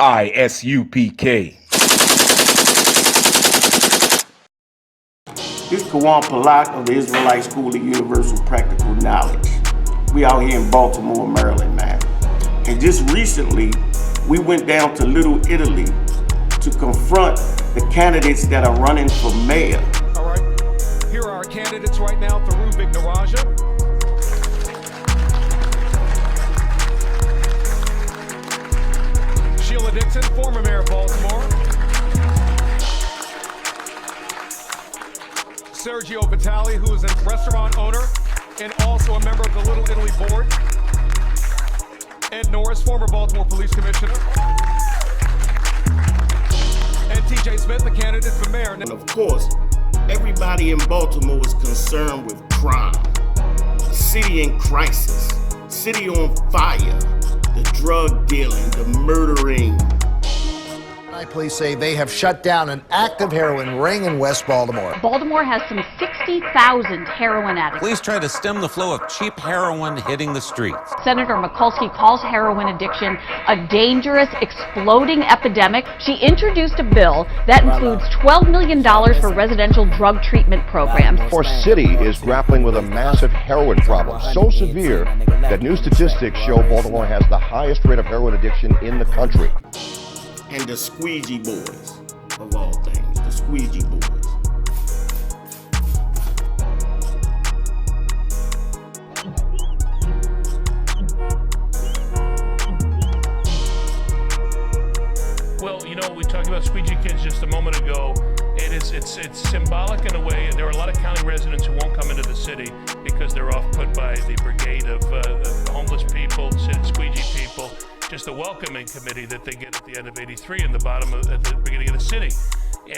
Isupk. This is Kawan Palak of the Israelite School of Universal Practical Knowledge. We out here in Baltimore, Maryland, man. And just recently, we went down to Little Italy to confront the candidates that are running for mayor. All right, here are our candidates right now. Through Naraja. Sheila Dixon, former mayor of Baltimore. Sergio Vitale, who is a restaurant owner and also a member of the Little Italy board. Ed Norris, former Baltimore police commissioner. And TJ Smith, the candidate for mayor. And of course, everybody in Baltimore is concerned with crime. City in crisis, city on fire, the drug dealing, the murdering. Police say they have shut down an active heroin ring in West Baltimore. Baltimore has some 60,000 heroin addicts. Police try to stem the flow of cheap heroin hitting the streets. Senator Mikulski calls heroin addiction a dangerous, exploding epidemic. She introduced a bill that includes $12 million for residential drug treatment programs. Our city is grappling with a massive heroin problem, so severe that new statistics show Baltimore has the highest rate of heroin addiction in the country. And the squeegee boys, of all things, the squeegee boys. Well, you know, we talked about squeegee kids just a moment ago. It's symbolic in a way. There are a lot of county residents who won't come into the city because they're off put by the brigade of homeless people, squeegee people. Just the welcoming committee that they get at the end of 83 and at the beginning of the city.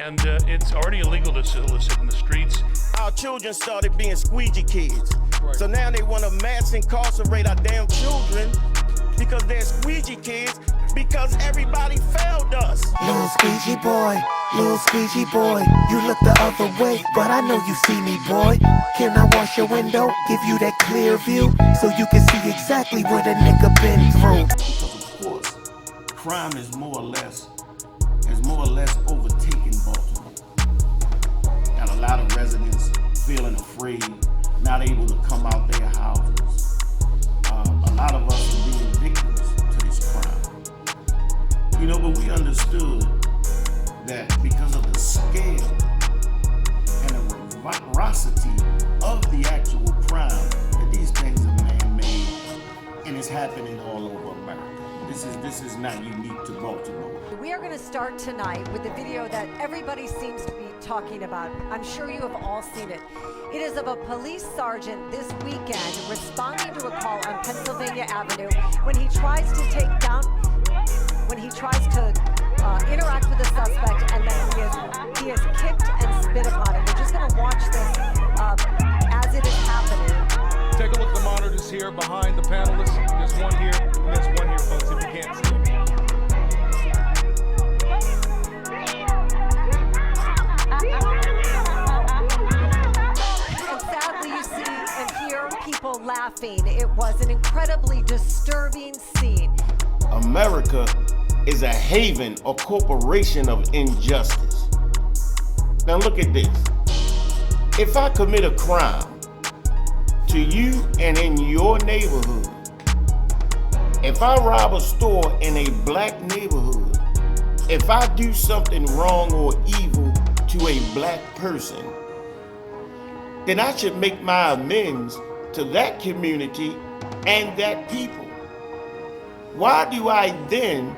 And it's already illegal to solicit in the streets. Our children started being squeegee kids. Right. So now they want to mass incarcerate our damn children because they're squeegee kids because everybody failed us. Little squeegee boy, you look the other way, but I know you see me, boy. Can I wash your window, give you that clear view, so you can see exactly where the nigga been through? Crime is more or less overtaken Baltimore. Got a lot of residents feeling afraid, not able to come out their houses. A lot of us are being victims to this crime. You know, but we understood that because of the scale and the ferocity of the actual crime, that these things are man-made and it's happening all over America. This is not unique to Baltimore. We are going to start tonight with the video that everybody seems to be talking about. I'm sure you have all seen it. It is of a police sergeant this weekend responding to a call on Pennsylvania Avenue when he tries to interact with a suspect, and then he is kicked and spit upon him. We're just going to watch this as it is happening. Take a look at the monitors here behind the panelists. There's one here, and there's one here, folks, if you can't see it. And sadly, you see and hear people laughing. It was an incredibly disturbing scene. America is a haven or corporation of injustice. Now look at this. If I commit a crime to you and in your neighborhood, if I rob a store in a black neighborhood, if I do something wrong or evil to a black person, then I should make my amends to that community and that people. Why do I then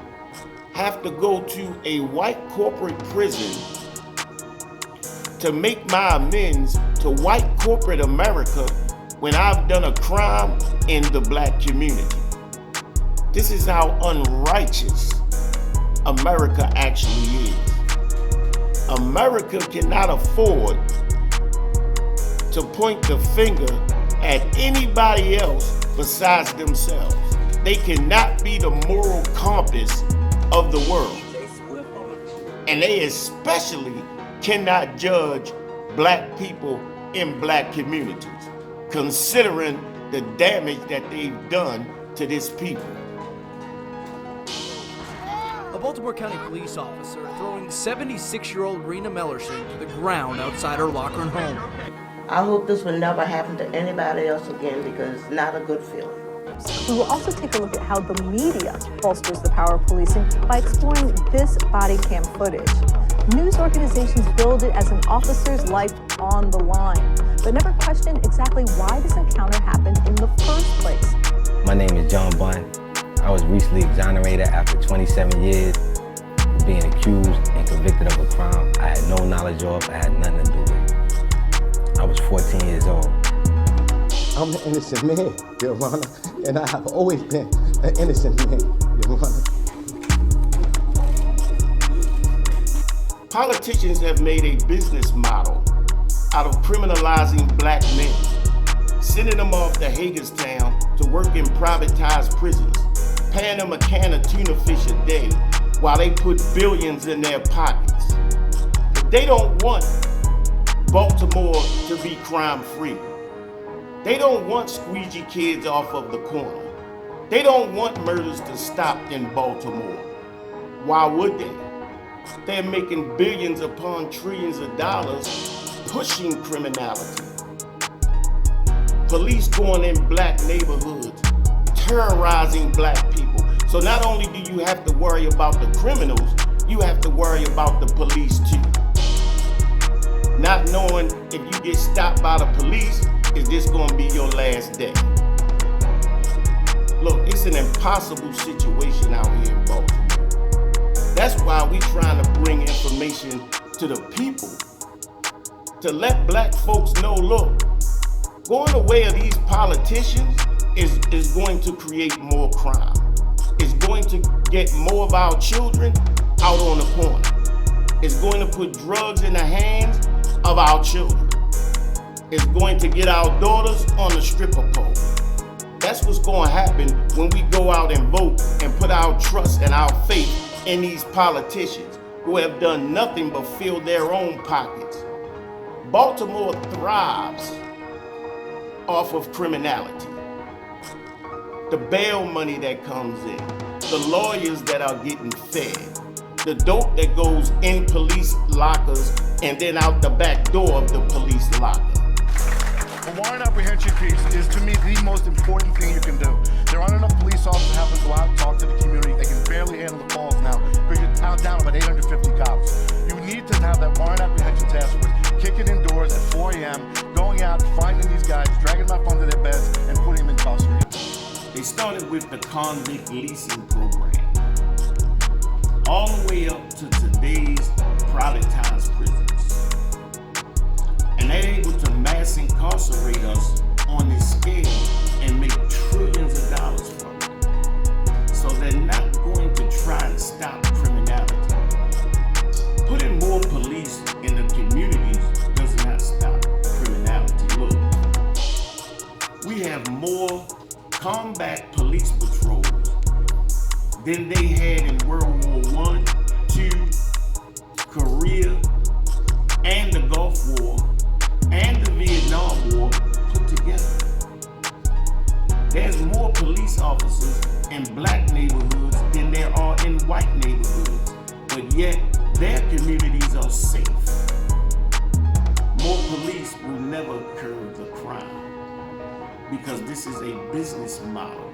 have to go to a white corporate prison to make my amends to white corporate America when I've done a crime in the black community? This is how unrighteous America actually is. America cannot afford to point the finger at anybody else besides themselves. They cannot be the moral compass of the world. And they especially cannot judge black people in black communities, considering the damage that they've done to this people. Baltimore County police officer throwing 76-year-old Rena Mellerson to the ground outside her Lochran home. I hope this will never happen to anybody else again because it's not a good feeling. We will also take a look at how the media bolsters the power of policing by exploring this body cam footage. News organizations build it as an officer's life on the line, but never question exactly why this encounter happened in the first place. My name is John Bunn. I was recently exonerated after 27 years for being accused and convicted of a crime I had no knowledge of, I had nothing to do with. I was 14 years old. I'm an innocent man, Your Honor, and I have always been an innocent man, Your Honor. Politicians have made a business model out of criminalizing black men, sending them off to Hagerstown to work in privatized prisons, paying them a can of tuna fish a day while they put billions in their pockets. But they don't want Baltimore to be crime-free. They don't want squeegee kids off of the corner. They don't want murders to stop in Baltimore. Why would they? They're making billions upon trillions of dollars pushing criminality. Police going in black neighborhoods, terrorizing black people. So not only do you have to worry about the criminals, you have to worry about the police too. Not knowing if you get stopped by the police, is this gonna be your last day? Look, it's an impossible situation out here in Baltimore. That's why we're trying to bring information to the people, to let black folks know, look, going the way of these politicians is going to create more crime. It's going to get more of our children out on the corner. It's going to put drugs in the hands of our children. It's going to get our daughters on the stripper pole. That's what's going to happen when we go out and vote and put our trust and our faith in these politicians who have done nothing but fill their own pockets. Baltimore thrives off of criminality. The bail money that comes in, the lawyers that are getting fed, the dope that goes in police lockers and then out the back door of the police locker. The warrant apprehension piece is, to me, the most important thing you can do. There aren't enough police officers to have them go out and talk to the community. They can barely handle the calls now because you're down about 850 cops. You need to have that warrant apprehension task force kicking indoors at 4 a.m., going out, finding these guys, dragging them up under their beds, and putting them in custody. They started with the convict leasing program, all the way up to today's privatized prisons. And they're able to mass incarcerate us on this scale and make trillions of dollars from it. So they're not going to try and stop criminality. Putting more police in the communities does not stop criminality. Look, we have more combat police patrols than they had in World War I, II, Korea, and the Gulf War, and the Vietnam War put together. There's more police officers in black neighborhoods than there are in white neighborhoods, but yet their communities are safe. More police will never curb the crime because this is a business model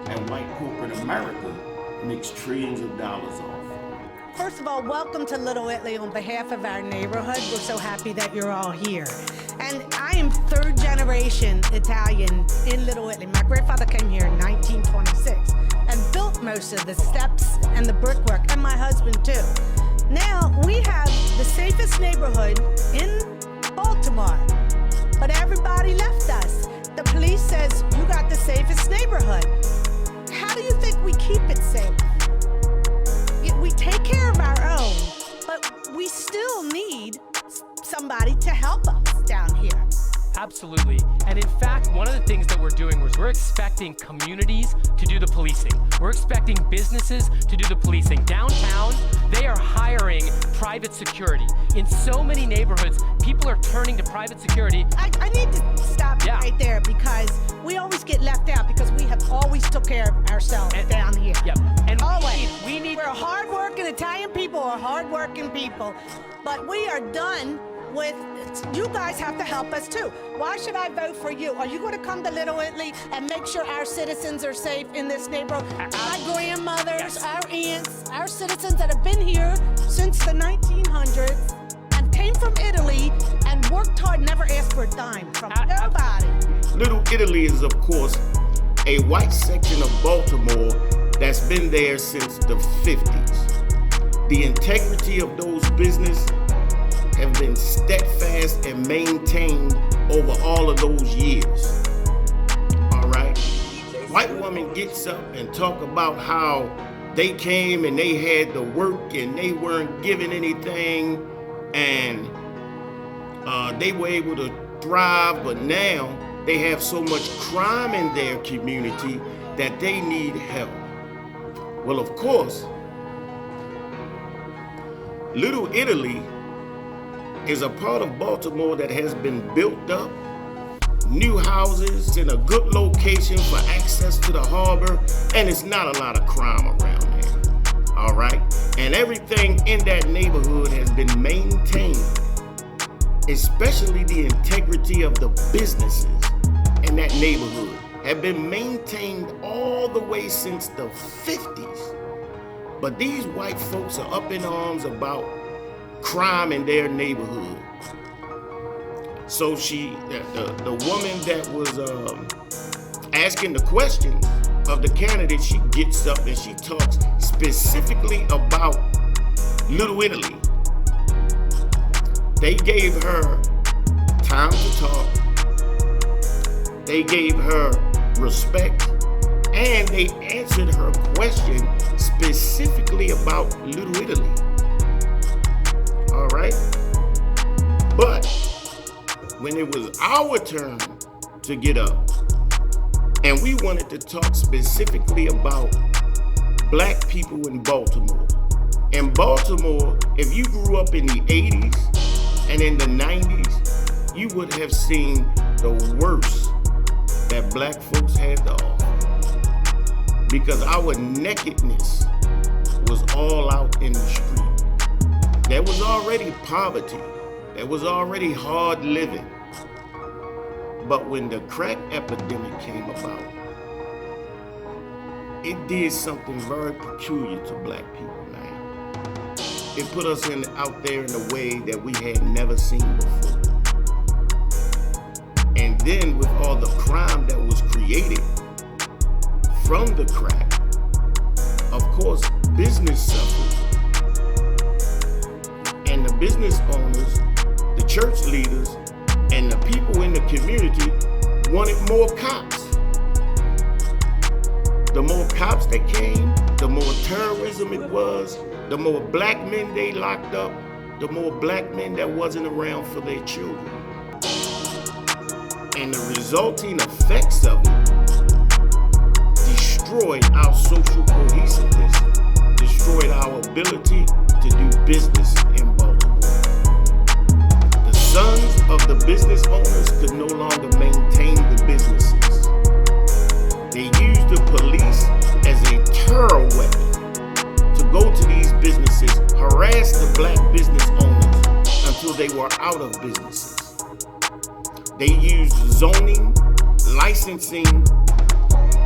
that white corporate America makes trillions of dollars off. First of all, welcome to Little Italy on behalf of our neighborhood. We're so happy that you're all here. And I am third generation Italian in Little Italy. My grandfather came here in 1926 and built most of the steps and the brickwork, and my husband too. Now, we have the safest neighborhood in Baltimore, but everybody left us. The police says, you got the safest neighborhood. How do you think we keep it safe? We take care of our own, but we still need somebody to help us down here. Absolutely. And in fact, one of the things that we're doing was we're expecting communities to do the policing. We're expecting businesses to do the policing. Downtown, they are hiring private security. In so many neighborhoods, people are turning to private security. I need to stop right there because we always get left out because we have always took care of ourselves down here. Yep. And always. We need We're hardworking. hardworking people. But we are done with, you guys have to help us too. Why should I vote for you? Are you going to come to Little Italy and make sure our citizens are safe in this neighborhood? Our grandmothers, our aunts, our citizens that have been here since the 1900s and came from Italy and worked hard, never asked for a dime from nobody. Little Italy is, of course, a white section of Baltimore that's been there since the 50s. The integrity of those businesses have been steadfast and maintained over all of those years. All right? White woman gets up and talk about how they came and they had to work and they weren't given anything and they were able to thrive, but now they have so much crime in their community that they need help. Well, of course, Little Italy is a part of Baltimore that has been built up, new houses in a good location for access to the harbor, and it's not a lot of crime around there, all right? And everything in that neighborhood has been maintained, especially the integrity of the businesses in that neighborhood have been maintained all the way since the 50s. But these white folks are up in arms about crime in their neighborhood. So the woman that was asking the questions of the candidate, she gets up and she talks specifically about Little Italy. They gave her time to talk. They gave her respect, and they answered her question specifically about Little Italy. All right? But when it was our turn to get up, and we wanted to talk specifically about black people in Baltimore. In Baltimore, if you grew up in the 80s and in the 90s, you would have seen the worst that black folks had to offer, because our nakedness was all out in the street. There was already poverty. There was already hard living. But when the crack epidemic came about, it did something very peculiar to black people, man. It put us out there in a way that we had never seen before. And then with all the crime that was created from the crack, of course, business suffered. And the business owners, the church leaders, and the people in the community wanted more cops. The more cops that came, the more terrorism it was, the more black men they locked up, the more black men that wasn't around for their children. And the resulting effects of it destroyed our social cohesiveness, destroyed our ability to do business in Baltimore. The sons of the business owners could no longer maintain the businesses. They used the police as a terror weapon to go to these businesses, harass the black business owners until they were out of businesses. They used zoning, licensing,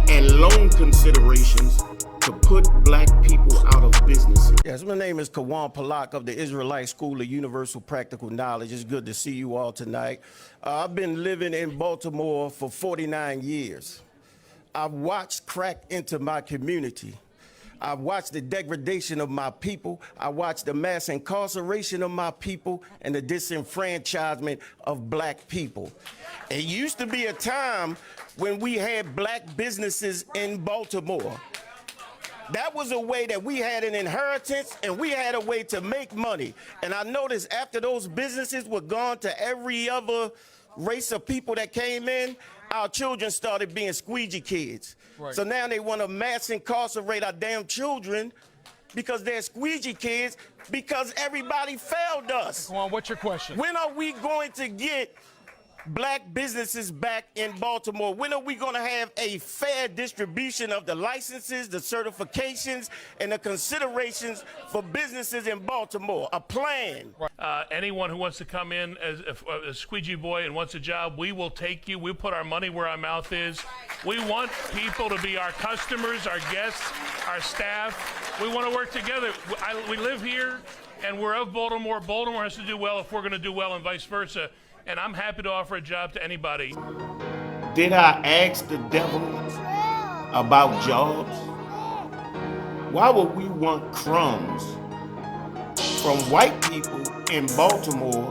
and loan considerations to put black people out of businesses. Yes, my name is Kawan Palak of the Israelite School of Universal Practical Knowledge. It's good to see you all tonight. I've been living in Baltimore for 49 years. I've watched crack into my community. I've watched the degradation of my people. I watched the mass incarceration of my people and the disenfranchisement of black people. It used to be a time when we had black businesses in Baltimore. That was a way that we had an inheritance and we had a way to make money. And I noticed after those businesses were gone to every other race of people that came in, our children started being squeegee kids. Right. So now they want to mass incarcerate our damn children because they're squeegee kids because everybody failed us. Come on, what's your question? When are we going to get black businesses back in Baltimore? When are we going to have a fair distribution of the licenses, the certifications, and the considerations for businesses in Baltimore? A plan. Anyone who wants to come in as a squeegee boy and wants a job, we will take you. We'll put our money where our mouth is. We want people to be our customers, our guests, our staff. We want to work together. We live here, and we're of Baltimore. Baltimore has to do well if we're going to do well, and vice versa. And I'm happy to offer a job to anybody. Did I ask the devil about jobs? Why would we want crumbs from white people in Baltimore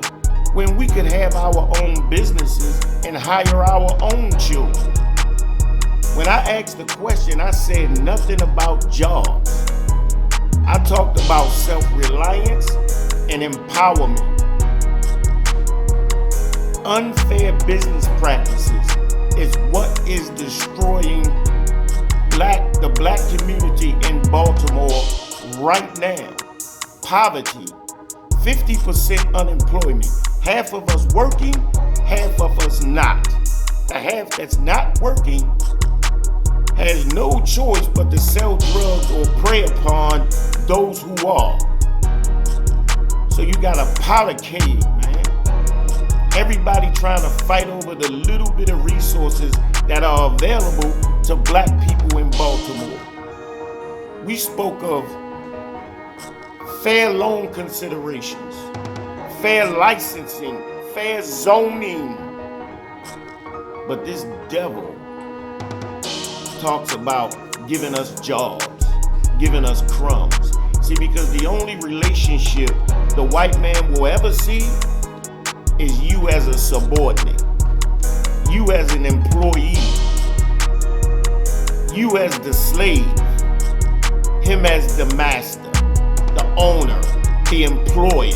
when we could have our own businesses and hire our own children? When I asked the question, I said nothing about jobs. I talked about self-reliance and empowerment. Unfair business practices is what is destroying the black community in Baltimore right now. Poverty, 50% unemployment, half of us working, half of us not. The half that's not working has no choice but to sell drugs or prey upon those who are. So you got a powder keg, man. Everybody trying to fight over the little bit of resources that are available to black people in Baltimore. We spoke of fair loan considerations, fair licensing, fair zoning. But this devil talks about giving us jobs, giving us crumbs. See, because the only relationship the white man will ever see is you as a subordinate, you as an employee, you as the slave, him as the master, the owner, the employer.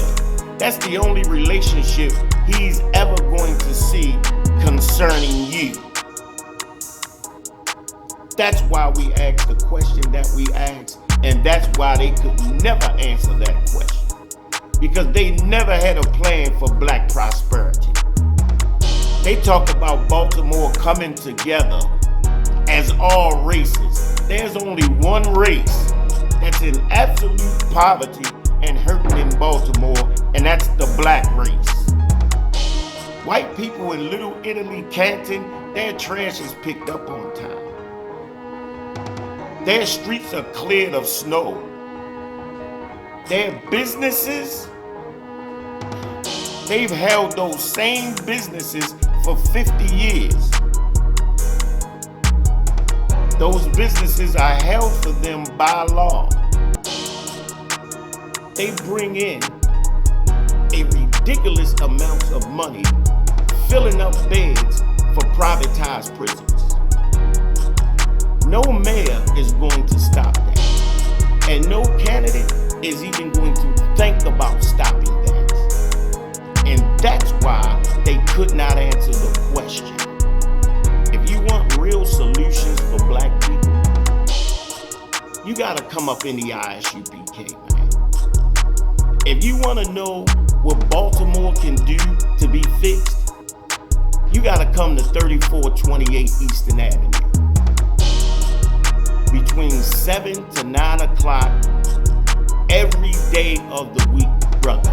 That's the only relationship he's ever going to see concerning you. That's why we asked the question that we asked, and that's why they could never answer that question. Because they never had a plan for black prosperity. They talk about Baltimore coming together as all races. There's only one race that's in absolute poverty and hurting in Baltimore, and that's the black race. White people in Little Italy, Canton, their trash is picked up on time. Their streets are cleared of snow. Their businesses, they've held those same businesses for 50 years. Those businesses are held for them by law. They bring in a ridiculous amount of money filling up beds for privatized prisons. No mayor is going to stop that. And no candidate is even going to think about stopping that. And that's why they could not answer the question. If you want real solutions for black people, you gotta come up in the Isupkbmore, man. If you wanna know what Baltimore can do to be fixed, you gotta come to 3428 Eastern Avenue. Between 7 to 9 o'clock every day of the week, brother.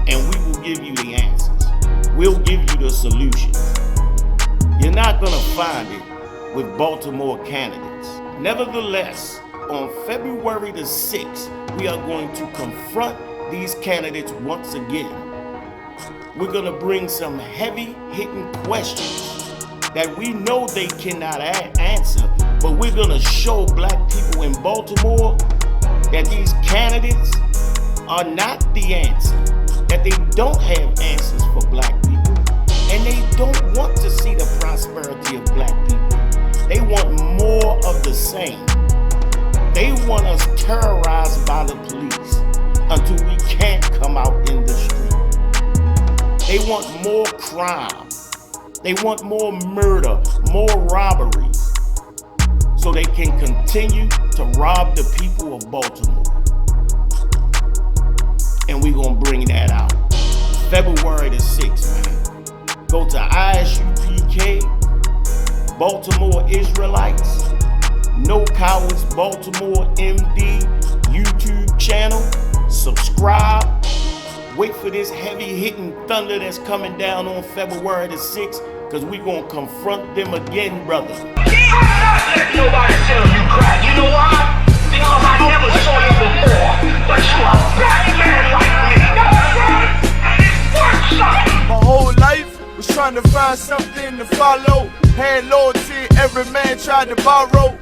And we will give you the answers. We'll give you the solutions. You're not gonna find it with Baltimore candidates. Nevertheless, on February the 6th, we are going to confront these candidates once again. We're gonna bring some heavy-hitting questions that we know they cannot answer, but we're gonna show black people in Baltimore that these candidates are not the answer, that they don't have answers for black people, and they don't want to see the prosperity of black people. They want more of the same. They want us terrorized by the police until we can't come out in the street. They want more crime. They want more murder, more robberies, so they can continue to rob the people of Baltimore. And we're gonna bring that out. February the 6th, man. Go to Isupkbmore, Baltimore Israelites, No Cowards Baltimore MD YouTube channel. Subscribe. Wait for this heavy hitting thunder that's coming down on February the 6th, because we're going to confront them again, brothers. I'm not letting nobody tell you crap. You know why? Because I never saw you before. But you a black man like me. That's right. And it's worth something. My whole life was trying to find something to follow. Had loyalty, every man tried to borrow.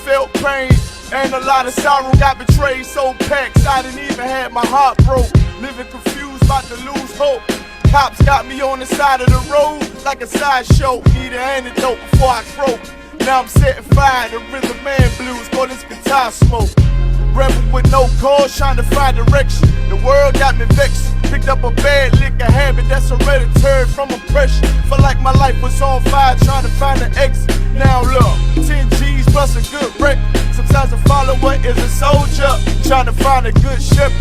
Felt pain and a lot of sorrow. Got betrayed, so packed, I didn't even have my heart broke. Living confused, about to lose hope. Cops got me on the side of the road like a sideshow. Need an antidote before I croak. Now I'm setting fire to rhythm man blues, call this guitar smoke. Rebel with no cause, trying to find direction. The world got me vexed. Picked up a bad liquor habit that's hereditary from oppression. Felt like my life was on fire, trying to find an exit. Now look, 10 G's plus a good wreck. Sometimes a follower is a soldier, trying to find a good ship.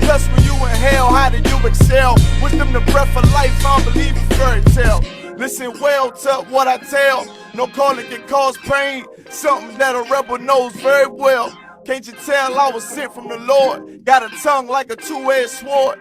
Plus when you in hell, how do you excel? Wisdom the breath of life, I don't believe in fairy tale. Listen well to what I tell. No calling can cause pain, something that a rebel knows very well. Can't you tell I was sent from the Lord? Got a tongue like a two-edged sword.